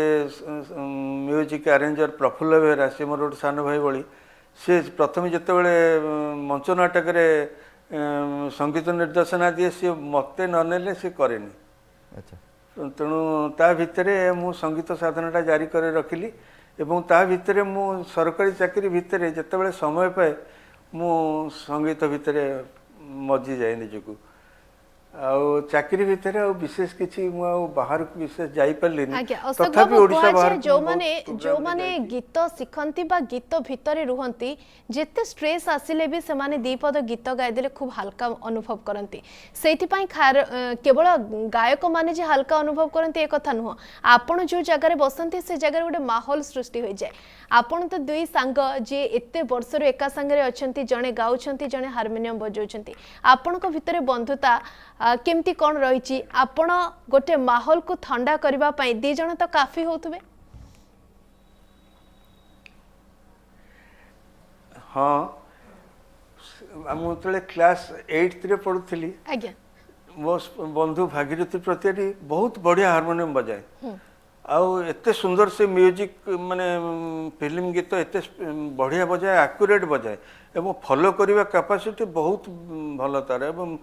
म्यूजिक अरेंजर प्रफुल्ल बेहरा सी मोर गोटे सान भाई भली सी प्रथम जितेबाला मंच नाटक संगीत निर्देशना दिए सी मत ननेले सी करेनि अच्छा तेणु ता भितर मु संगीत साधनाटा जारी कर रखिली एवं ता भितर मु सरकारी चाकरी भितर जितेबाला समय पाए मु संगीत भितर मजी जाए निजको आउ चाकरी भितर आ विशेष किछि मु आ बाहर को विशेष जाई परलिनी आज्ञा अशोक बाबू कुहाଯାଏ ଯୋଉମାନେ ଗୀତ ଶିଖନ୍ତି ବା ଗୀତ ଭିତରେ ରୁହନ୍ତି ଯେତେ ଷ୍ଟ୍ରେସ୍ ଆସିଲେ ବି ସେମାନେ ଦୀପଦ ଗୀତ ଗାଇଦେଲେ ଖୁବ ହାଲକା ଅନୁଭବ କରନ୍ତି ସେଇଥିପାଇଁ କେବଳ ଗାୟକ ମାନେ ଯେ ହାଲକା ଅନୁଭବ କରନ୍ତି ଏ କଥା ନୁହଁ ଆପଣ ଯୋଉ ଜାଗାରେ ବସନ୍ତି ସେ ଜାଗାରେ ଗୋଟେ ମାହୋଲ ସୃଷ୍ଟି ହୋଇଯାଏ ଆପଣ ତ ଦୁଇ ସାଙ୍ଗ ଯେ ଏତେ ବର୍ଷରୁ ଏକା ସାଙ୍ଗରେ ଅଛନ୍ତି ଜଣେ ଗାଉଛନ୍ତି ଜଣେ ହାରମୋନିୟମ ବଜାଉଛନ୍ତି ଆପଣଙ୍କ ଭିତରେ ବନ୍ଧୁତା केमती कौन रही आपण गोटे माहौल को ठंडा करबा पई दी जण तो काफी होतबे हाँ मुझे क्लास 8 रे पढ़ुली आज्ञा मो बंधु भागीरथी प्रत्यारी बहुत बढ़िया हारमोनियम बजाए आउ एते सुंदर से म्यूजिक माने फिल्म गीत एते बढ़िया बजाए एक्यूरेट बजाए एवं फॉलो करने कैपेसिटी बहुत भल तार एवं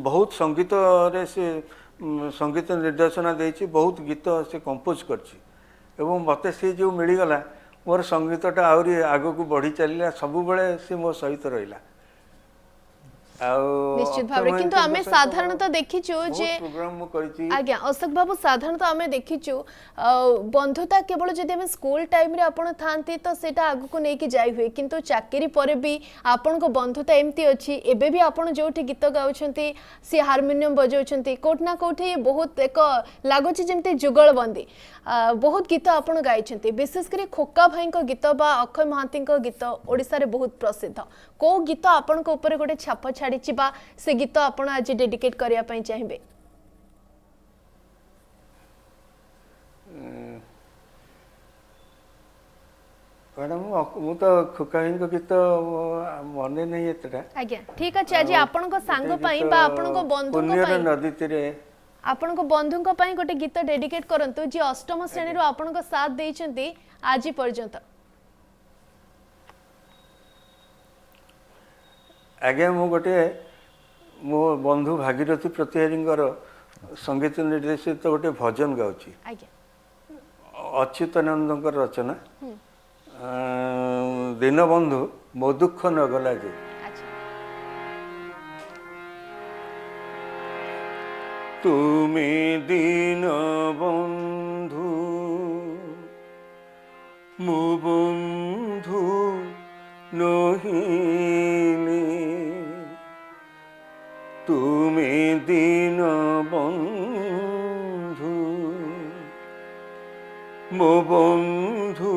बहुत संगीत रे से संगीत निर्देशना देछि बहुत गीत से कंपोज करछि एवं मते से जो मिलगला मोर संगीतटा आउरी आगो को बढ़ी चलिला सब बेले से मो सहित रहिला निश्चित भाव किंतु आमे साधारणतः देखिछु जे प्रोग्राम मु करिछि आज्ञा अशोक बाबू साधारणतः आमे देखिछु बंधुता केवल जदि आमे स्कूल टाइम रे आपण थांती तो सेटा आगु को नेकी जाई हुए किंतु चाकरी परे भी आपण को बंधुता एम्ति अछि एबे भी आपण जोठी गीत गाउछंती सी हारमोनियम बजाउछंती कोठ ना कोठी बहुत एक लागुछि जेमते जुगल बंदी बहुत गीत आपण गाइछंती विशेष करी खोका भाई को गीत बा अक्षय महांती को गीत ओडिसा रे बहुत प्रसिद्ध को गीत आपण को ऊपर गोटे छाप छाड़ी बा से गीत आपण आज डेडिकेट करिया पई चाहिबे मैडम मु तो खोकाहीन को गीत मने नहीं एतरा आज्ञा ठीक अछि आज आपण को सांग पई बा आपण को बंधु को पई नदी तीरे आपण को बंधु को पई गोटे गीत डेडिकेट करंतु जे अष्टम श्रेणी रो आपण को साथ देइछंती आज पर्यंत आगे मु गोटे मो बंधु भागीरथी प्रतिहारींकर संगीत निर्देशित गोटे भजन गाउची अच्युतानंदंकर रचना दीनबंधु मो दुख न गला जे तुमी दीनबंधु मो बंधु नहिनी तुमी दीनबंधु मो बंधु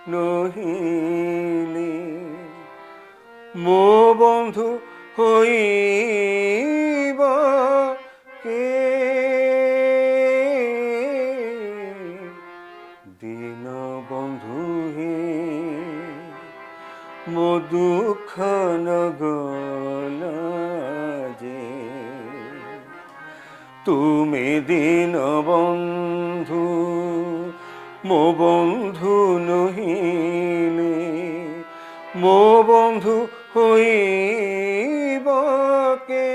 नहिनी मो बंधु होइबा के दीनबंधु हे मो दुख न गला जे तुमी दीनबंधु मो बंधु नहिनी मो बंधु होइबा के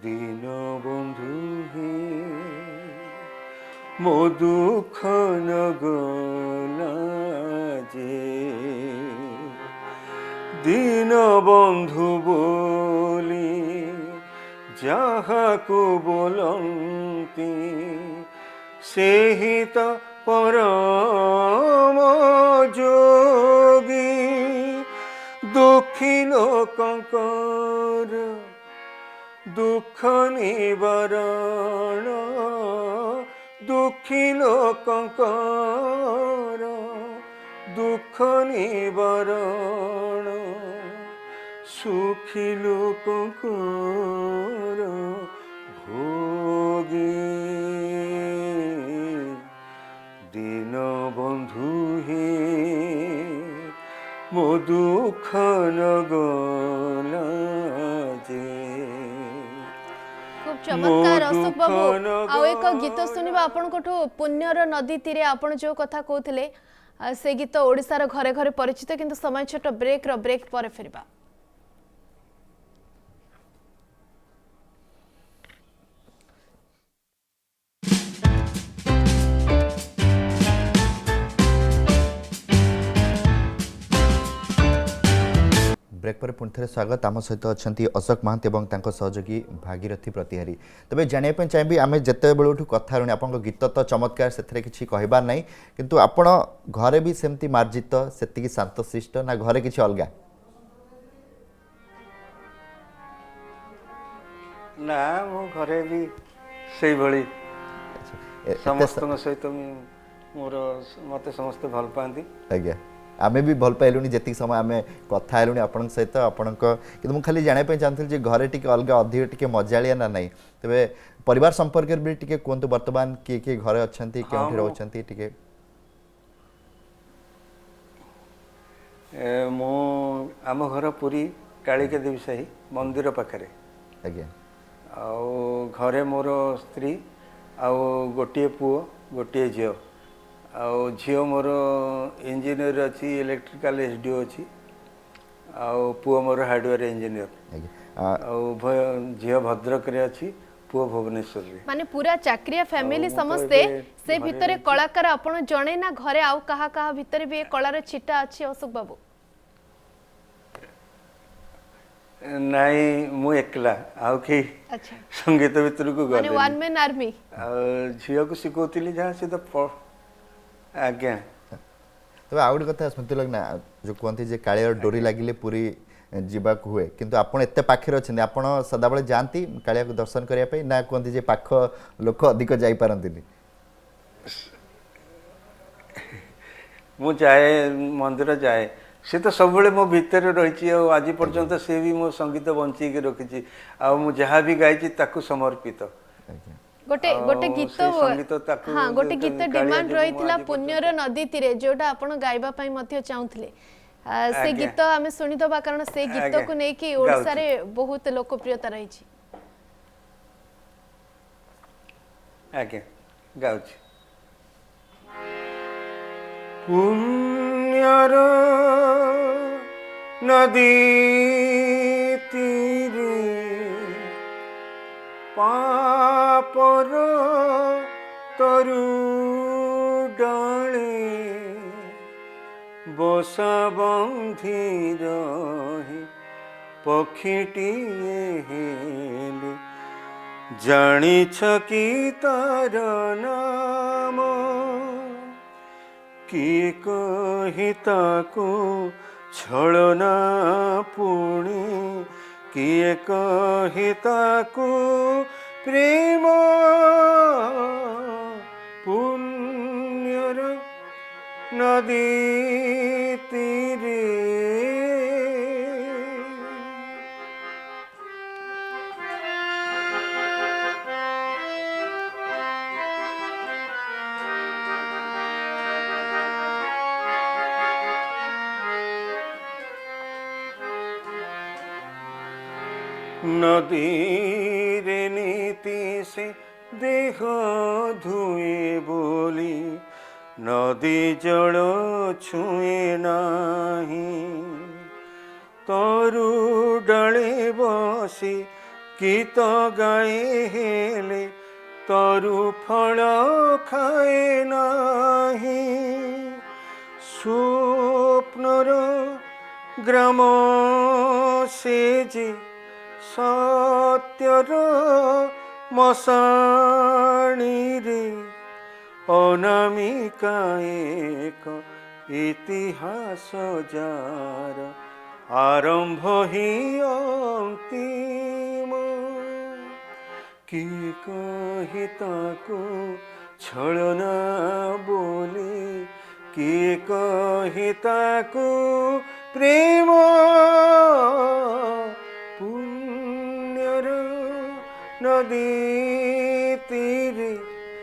दीनबंधु हे मो दुख न गला जे दीनबंधु बोली जहा को बोलंती से ही तो परम जोगी दुखी लोकंकर दुख निवारण दुखी लोकंकर दुख निवारण सुखी लोकंकर भोगी दीनबंधु हे ମୋ ଦୁଃଖ ନଗଲା ଯେ खूब चमत्कार मो अशोक बाबू दुख आउ एक गीत सुनिबा आपनकोठो पुण्यर नदी तीरे आपण जो कथा कहथिले से गीत ओडिसार घरे घरे परिचित किंतु समय छोट ब्रेक पर फेरबा। ब्रेक पर पुणी थे स्वागत आम सहित अच्छा अशोक महांती और सहयोगी भागीरथी प्रतिहारी तेज जानापी चाहिए आम जिते बेलू कथा रे आप गीत तो चमत्कार से किसी कहबार ना किंतु आपण घरे भी सेमती मार्जित से शांतशिष्ट ना घरे किसी अलग ना मो घरे भी से भली समस्त सहित मोर मत समस्त भल पाती आज्ञा आमे भी भल पाइलुनी जी समय आम कथा हेलुनी आपण सहित आपण मुझे खाली जानापी चाहूँगी घरे टी अलग अधिक टी मजालिया ना ना तेरे परिवार संपर्क भी टी कहतु बर्तमान किए किए घरे अच्छा क्यों रोचती टी मो आम घर पुरी कालिका देवी साही मंदिर पाखे आज्ञा घरे मोर स्त्री आउ गोटे पुओ गोटे झील आउ झील मोर इंजीनियर अच्छी इलेक्ट्रिकल एसडीओ अच्छी आउ पुओ मोर हार्डवेयर इंजीनियर उभय झील भद्रक रे अच्छी पुओ भुवनेश्वर रे माने पूरा चाकरिया फैमिली समस्ते से भितरे कलाकार आपण जणे ना घरे आउ कहा कहा भितरे भी कलार छिटा अछि अशोक बाबू नाई मु एकला आउ के अच्छा संगीत भितर को माने गले वन मैन आर्मी झील को सिखौतिली जहाँ से तो आज्ञा तब आउ गोटे कथा स्मृति लगना जो कहते जे कालियार डोरी लगिले पूरी जीवाक हुए किंतु आपण एते पाखे अच्छे आपण सदाबले जाती कालिया को दर्शन करने ना कहते जे पाख लोक अधिक जाई पारंतिनी मु जाए मंदिर जाए से तो सब मो भितर रही आज पर्यंत से भी मो संगीत बंची रखी जहाँ भी गाई समर्पित गोटे गोटे गीत हाँ गोटे गीत डिमांड रही पुण्यर नदी तीरे जोटा आपण गाइबा पई मध्य चाहूले से गीत आम शुणीदबा कारण से गीत को लेकिन ओडिशा रे बहुत लोकप्रियता रही आज्ञा गाउची पुण्यर नदी तीरे पापर तरु डाले बसा बंधी रही पक्षीटिए हेले जानिछ कि तार नाम किए कही ताको छलना पुणी किए कही ताको प्रेम पुण्यर नदी तीरे नदी रे नीति से देह धुए बोली नदी जल छुए नाही तरु डाले बसी गीत गाए हेले तरु फल खाए नाही स्वप्नर ग्राम से जे सत्यर मसाणी रे अनामिका एक इतिहास जार आरंभ ही अंतिम किए कही ताको छलना बोली किए कही ताको प्रेम नदी तीरे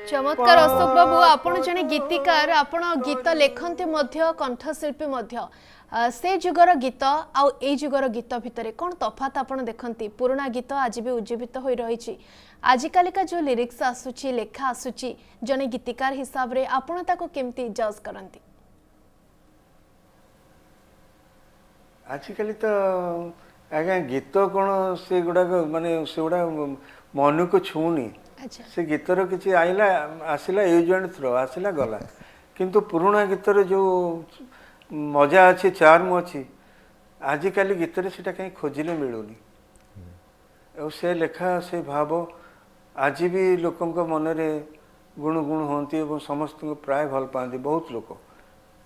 चमत्कार अशोक बाबू आपण जने गीतिकार आपण गीत लेखन्ते मध्य कंठशिल्पी मध्य से जुगर गीत आउ ए जुगर गीत भितर कौन तफात आपण देखती पुराना गीत आज भी उज्जीवित हो रही आजिकालिका जो लिरिक्स आसूची लेखा आसूची जने गीतिकार हिसाब रे आपण ताको केमती जज करंती आजिकल तो आज्ञा गीत कौन से गुड़ाक माने से गुड़ा मन को छूनी अच्छा से गीतर किसी आइला आसला यूज एंड थ्रो आसला गला किंतु पुराना गीतर जो मजा अच्छी चार्म अच्छी आजिकल गीतर से कहीं खोजिले मिलूनी और से लेखा से भाव आज भी लोकों मनरे गुण गुण होती और समस्त को प्राय भल पाती बहुत लोक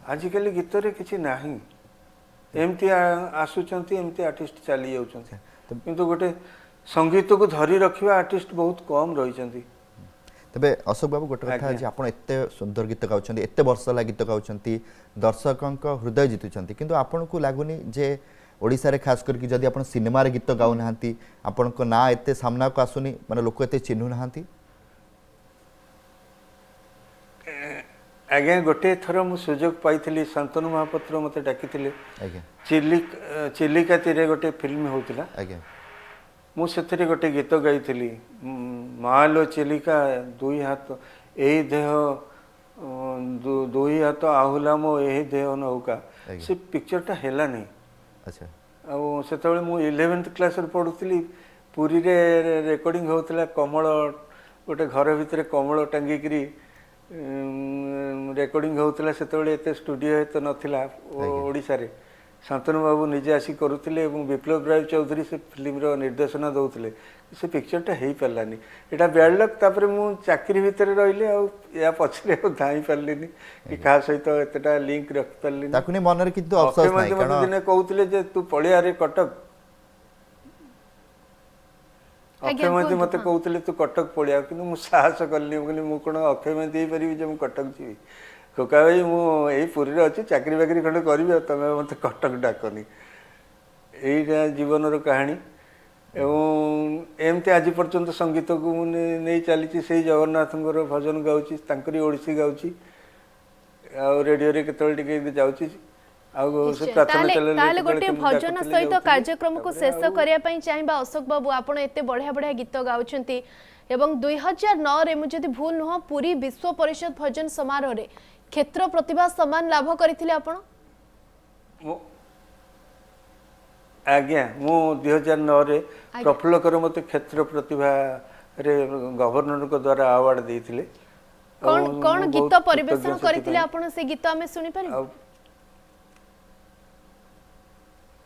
आजिकल गीतर किसी ना एमती आसुचंती एमती आर्टिस्ट चली जाउचंती किंतु गोटे संगीत को धरी रखिबा आर्टिस्ट बहुत कम रही तबे अशोक बाबू गोटे कथा जे आपण एते सुंदर गीत गाउछंती एते वर्ष ला गीत गाउछंती दर्शकक हृदय जितुचंती किंतु आपण को लागुनी जे ओडिसा रे खास करके जदि आपण सिनेमा रे गीत गाउ नाहंती आपण को ना एते सामना को आसुनी माने लोक एते चिन्हु नाहंती आज्ञा गोटे थर मु सुजोग पाइथिली शांतनु महापात्र मते डाकिथिले आज्ञा चिलिका तीरे गोटे फिल्म होतिला आज्ञा मु सेथरे गोटे गीत गाइथिली मालो चिलिका दुई हाथ एही देह दुई हाथ आहुला मो एही देह नौका से पिक्चरटा हेला नहीं अच्छा आ सेतबेले मु 11th क्लास रे पढुथिली पुरी रे रेकॉर्डिंग होतिला कमल गोटे घर भितर कमल टांगी करी रेकॉर्डिंग होतिला सेतबेले एते स्टूडियो एते नथिला ओडिसा रे शांतनु बाबू निजे आसी करुले विप्लव राय चौधरी से फिल्म रो निर्देशना दौले से पिक्चरटा हो पारानी यहाँ बैड लक तापर मु चाकरी भितर रही या पछरे धाई पार्लिनी कि क्या सहित एतटा लिंक रखी पार्लिनी मन रे किंतु अफसोस नाही कारण दिने कहते जे तू पड़िया रे कटक अक्षय महांती मत कहते तू कटक पड़िया कि साहस कली मु कौन अक्षय महांती पारि जे कटक जी कोका भाई मुझे पुरी अच्छी चाकरी बाकरी खंडे करी तुम मत कटक डाकनी यही जीवन कहानी एवं एमती आज पर्यंत संगीत को नहीं चली से जगन्नाथ भजन गाँची ओडिसी गाँची रेडियो रे केतले जाऊँगी गोटे भजन सहित कार्यक्रम को शेष करने चाहिए अशोक बाबू आपड़ एत बढ़िया बढ़िया गीत गाउछंती एवं 2009 रे मुझे भूल नुह पूरी विश्व परिषद भजन समारोह रे क्षेत्र प्रतिभा सम्मान लाभ करथिले आपण आज्ञा मु 2009 रे प्रफुल्लकर मते क्षेत्र प्रतिभा रे गवर्नर को द्वारा अवार्ड देथिले कौन कौन गीत परिवेषण करथिले आपण से गीत हमें सुनि पारि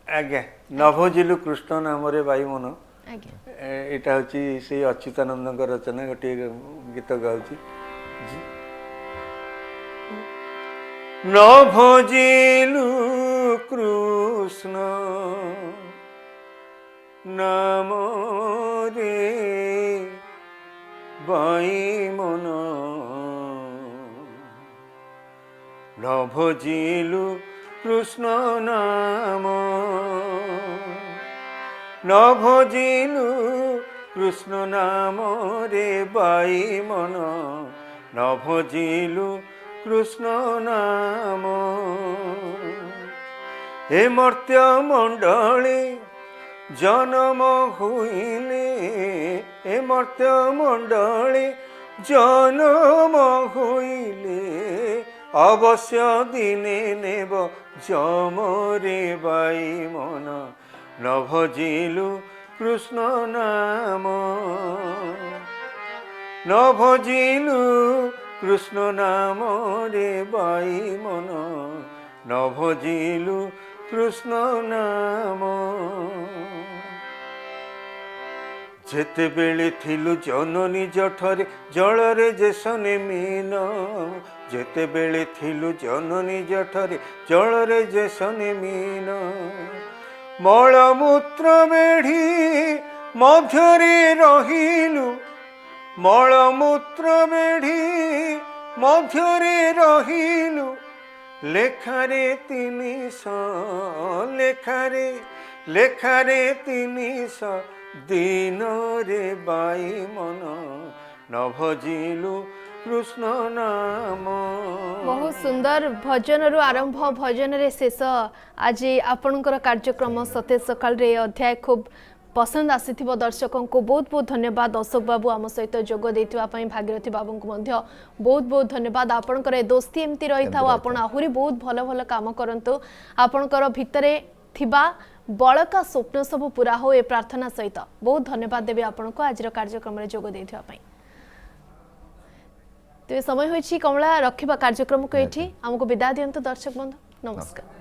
आज्ञा नभजिलु कृष्ण नाम रे बाई मन एटा होची से अच्युतानंद रचना गोटे गीत गाउची नभजिलु कृष्ण नाम रे बाई मन नभजिलु कृष्ण नाम नभजिलु कृष्ण नाम रे बाई मन नभजिलु कृष्ण नाम हे मर्त्य मंडली जन्म हुईले हे मर्त्य मंडली जन्म हुईले अवश्य दिने नेब जम रे बाई मन नभजिलु कृष्ण नाम नभजिलु कृष्ण नाम रे बाई मन नभजिलु कृष्ण नाम जेते बेले थिलु जननी जठरे जलरे जेसने मीन जेते बेले थिलु जननी जठरे जलरे जेसने मीन मलमूत्र बेढ़ी मध्यरे रहिलु मलमूत्र बेढ़ी मध्यरे रहिलु लेखारे तिनिश लेखारे लेखारे तिनिश दिन रे बाई मन नभजिलु कृष्ण नाम बहुत सुंदर भजन रु आरंभ भजन रे शेष आज आपणकर कार्यक्रम सतेज सकाल रे अध्याय खूब पसंद आसीथिबो दर्शकों को बहुत बहुत धन्यवाद अशोक बाबू आम सहित जोग देथिबा पई भागीरथी बाबू को मध्य बहुत बहुत धन्यवाद आपणकर ए दोस्ती एमती रही था आपण आहुरी बहुत भल भल काम करंतु आपणकर भितरे थिबा बळका स्वप्न सब पूरा हो ए प्रार्थना सहित बहुत धन्यवाद देबे आपण को आज कार्यक्रम रे जोग देथिबा पई तो समय होइछि कमला रखिबा कार्यक्रम को एठी हमको विदा दियंतु दर्शक बंधु नमस्कार।